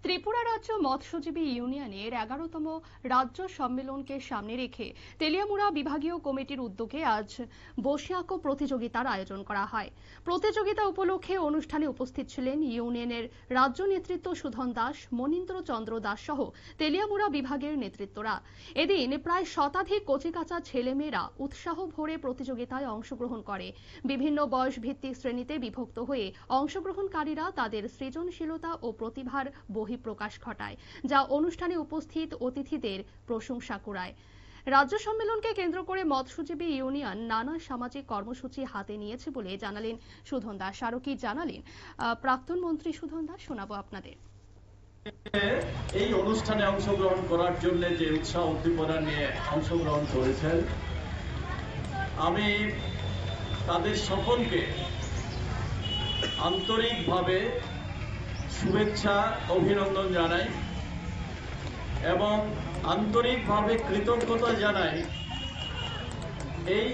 ত্রিপুরা রাজ্য মৎস্যজীবী ইউনিয়নের 11তম রাজ্য সম্মেলনকে সামনে রেখে তেলিয়ামুড়া বিভাগীয় কমিটির উদ্যোগে আজ বসিয়াঁকো প্রতিযোগিতার আয়োজন করা হয়। প্রতিযোগিতা উপলক্ষে অনুষ্ঠানে উপস্থিত ছিলেন ইউনিয়নের রাজ্য নেতৃত্ব সুধন দাস, মনীন্দ্র চন্দ্র দাস সহ তেলিয়ামুড়া বিভাগের নেতৃত্বরা। এদিন প্রায় শতাধিক কচিকাঁচা ছেলেমেয়েরা উৎসাহ ভরে প্রতিযোগিতায় অংশগ্রহণ করে। বিভিন্ন বয়স ভিত্তিক শ্রেণীতে বিভক্ত হয়ে অংশগ্রহণকারীরা তাদের সৃজনশীলতা ও প্রতিভার বহিঃপ্রকাশ ঘটায়, যা অনুষ্ঠানে উপস্থিত অতিথিদের প্রশংসা কুড়ায়। রাজ্য সম্মেলনকে কেন্দ্র করে মৎস্যজীবী ইউনিয়ন নানা সামাজিক কর্মসূচি হাতে নিয়েছে বলে জানালেন সুধন দাস। আরো কি জানালেন প্রাক্তন মন্ত্রী সুধন দাস, শোনাবো আপনাদের। এই অনুষ্ঠানে অংশগ্রহণ করার জন্য যে উৎসাহ উদ্দীপনা নিয়ে অংশগ্রহণ করেছেন, আমি তাদের সকলকে আন্তরিকভাবে শুভেচ্ছা অভিনন্দন জানাই এবং আন্তরিকভাবে কৃতজ্ঞতা জানাই এই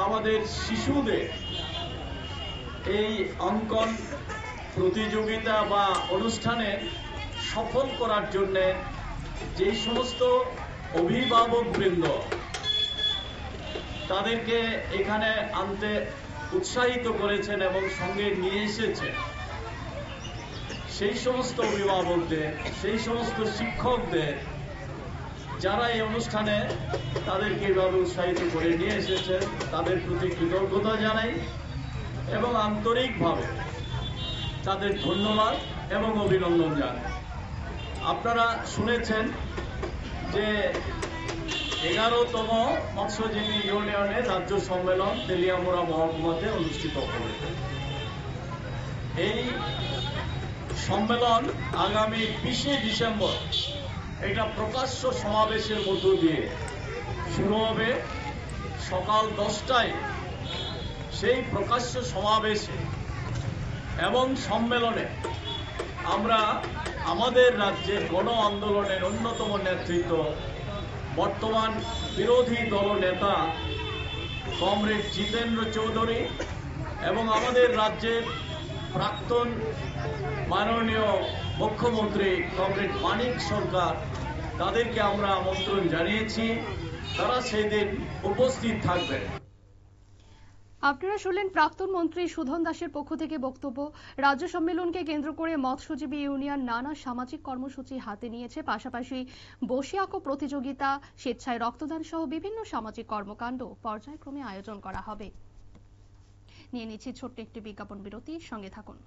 আমাদের শিশুদের এই অঙ্কন প্রতিযোগিতা বা অনুষ্ঠানে সফল করার জন্য যে সমস্ত অভিভাবকবৃন্দ তাদেরকে এখানে আনতে উৎসাহিত করেছেন এবং সঙ্গে নিয়ে এসেছেন, সেই সমস্ত অভিভাবকদের, সেই সমস্ত শিক্ষকদের যারা এই অনুষ্ঠানে তাদেরকে এইভাবে উৎসাহিত করে নিয়ে এসেছেন, তাদের প্রতি কৃতজ্ঞতা জানাই এবং আন্তরিকভাবে তাদের ধন্যবাদ এবং অভিনন্দন জানাই। আপনারা শুনেছেন যে 11তম মৎস্যজীবী ইউনিয়নের রাজ্য সম্মেলন তেলিয়ামুড়া মহকুমাতে অনুষ্ঠিত হবে। এই সম্মেলন আগামী 20শে ডিসেম্বর এটা প্রকাশ্য সমাবেশের মধ্য দিয়ে শুরু হবে। সকাল 10টায় সেই প্রকাশ্য সমাবেশে এবং সম্মেলনে আমরা আমাদের রাজ্যের গণ আন্দোলনের অন্যতম নেতৃত্ব, বর্তমান বিরোধী দলনেতা কমরেড জিতেন্দ্র চৌধুরী এবং আমাদের রাজ্যের প্রাক্তন মাননীয় মুখ্যমন্ত্রী কমরেড মানিক সরকার, তাদেরকে আমরা আমন্ত্রণ জানিয়েছি। তারা সেদিন উপস্থিত থাকবেন। আপনারা শুনলেন প্রাক্তন মন্ত্রী সুধন দাসের পক্ষ থেকে বক্তব্য। রাজ্য সম্মেলনকে কেন্দ্র করে মৎস্যজীবী ইউনিয়ন নানা সামাজিক কর্মসূচি হাতে নিয়েছে। পাশাপাশি বসিয়াঁকো প্রতিযোগিতা, স্বেচ্ছায় রক্তদান সহ বিভিন্ন সামাজিক কর্মকাণ্ড পর্যায়ক্রমে আয়োজন করা হবে। নিয়ে নিচ্ছি ছোট্ট একটি বিজ্ঞাপন বিরতি, সঙ্গে থাকুন।